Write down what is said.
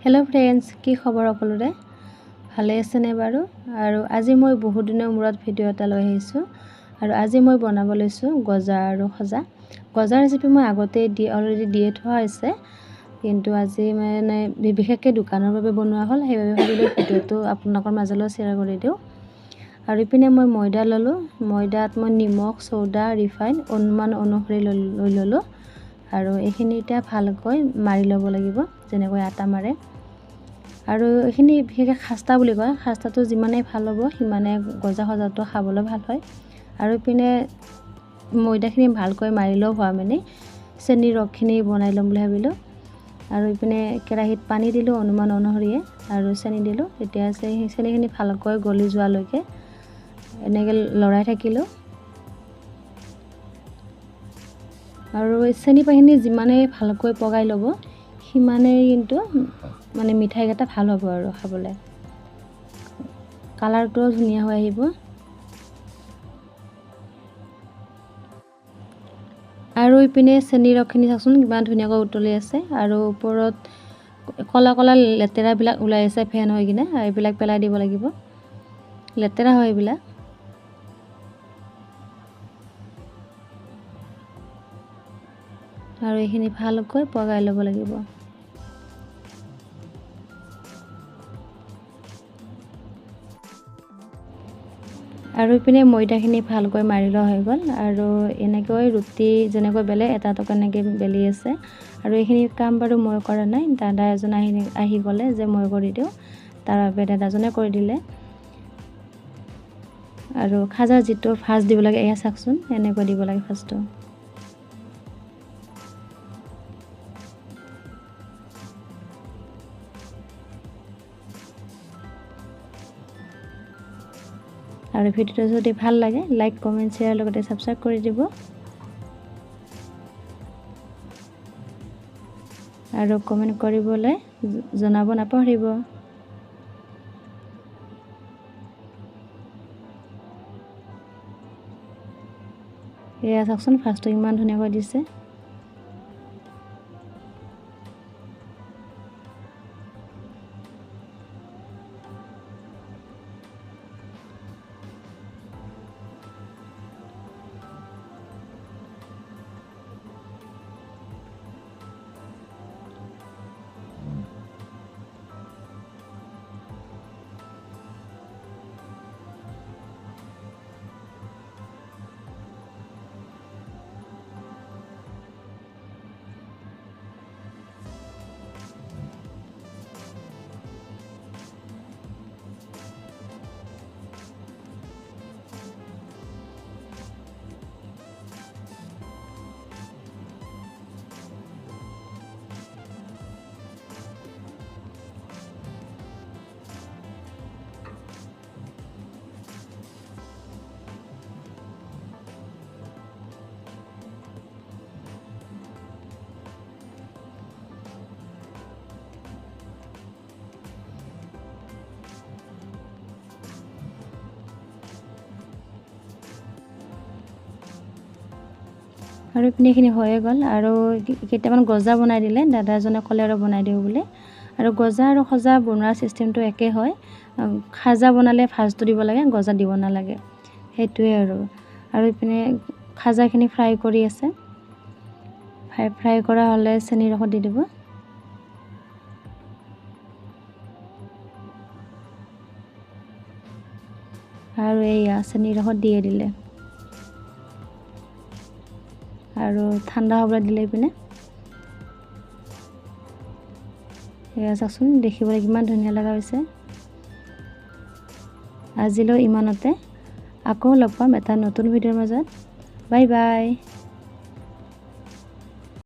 hello friends की खबर সকলোৰে ভালে আছে নে বাৰু আৰু আজি মই বহুত দিনৰ মূৰত ভিডিও এটা লৈ আহিছো আৰু আজি মই বনাব লৈছো গজা আৰু খজা গজা ৰেচিপি মই আগতে অলৰেডি দিয়ে থোৱা আছে কিন্তু আজি মানে বিশেষকৈ দোকানৰ বাবে বনোৱা হ'ল সেইবাবে ভাবিলো ভিডিওটো আপোনালোকৰ মাজলৈ শ্বেয়াৰ কৰি দিও আৰু ইপিনে মই ময়দা ললো ময়দাত মই নিমখ সোডা ৰিফাইন অনুমান অনুসৰি লৈ ললো আৰু এইখিনি এটা ভালকৈ মাৰি ল'ব লাগিব যেনেকৈ আটা মাৰে আৰু এইখিনি বিশেষকৈ খাস্তা বুলি কয় খাস্তাটো যিমানে ভাল হ'ব সিমানে গজা খজাটো খাবলৈ ভাল হয় আৰু পিনে ময়দাখিনি ভালকৈ মাৰি লও হোৱা মানে চেনি ৰসখিনি বনাই লম বুলি ভাবিলো আৰু ইপিনে কেৰাহীত পানী দিলো অনুমান অনুসৰিয়ে আৰু চেনি দিলো এতিয়া চেনিখিনি ভালকৈ গলি যোৱালৈকে এনেকৈ লৰাই থাকিলো আৰু চেনি পানীখিনি যিমানে ভালকৈ পগাই ল'ব সিমানে কিন্তু মানে মিঠাই কেটা ভাল হ'ব আৰু খাবলৈ কালাৰটো ধুনিয়া হৈ আহিব আৰু ইপিনে চেনি ৰসখিনি চাচোন কিমান ধুনিয়াকৈ উতলি আছে আৰু ওপৰত কলা কলা লেতেৰা বিলাক ওলাই আছে ফেন হৈ কিনে এইবিলাক পেলাই দিব লাগিব লেতেৰা হয় এইবিলাক আৰু এইখিনি ভালকৈ পগাই ল'ব লাগিব আৰু ইপিনে ময়দাখিনি ভালকৈ মাৰি লোৱা হৈ গ'ল আৰু এনেকৈ ৰুটি যেনেকৈ বেলে এটা এনেকৈ বেলি আছে আৰু এইখিনি কাম বাৰু মই কৰা নাই দাদা এজন আহি গ'লে যে মই কৰি দিওঁ তাৰ বাবে দাদাজনে কৰি দিলে আৰু খাজা যিটো ফাৰ্ষ্ট দিব লাগে এয়া চাকচোন এনেকৈ দিব লাগে ফাৰ্ষ্টটো আৰু ভিডিওটো যদি ভাল লাগে লাইক কমেন্ট শেয়াৰ লগতে সাবস্ক্ৰাইব কৰি দিব আৰু কমেন্ট কৰিবলৈ জনাব নাপাহৰিব এয়া চাকচোন ফাৰ্ষ্টটো ইমান ধুনীয়াকৈ দিছে আৰু পিনেখিনি হৈয়ে গ'ল আৰু কেইটামান গজা বনাই দিলে দাদাজনে ক'লে আৰু বনাই দিও বুলি আৰু গজা আৰু খজা বনোৱাৰ সিস্টেমটো একে হয় খাজা বনালে ফাৰ্ষ্টটো দিব লাগে গজা দিব নালাগে হেতুৱে আৰু ইপিনে খাজাখিনি ফ্ৰাই কৰি আছে ফ্ৰাই কৰা হলে চেনি ৰস দি দিব আৰু এইয়া চেনি ৰস দিয়ে দিলে আৰু ঠাণ্ডা হ'বলৈ দিলে পিনে এয়া চাচোন দেখিবলৈ কিমান ধুনীয়া লগা হৈছে আজিলৈ ইমানতে আকৌ লগ পাম এটা নতুন ভিডিওৰ মাজত বাই বাই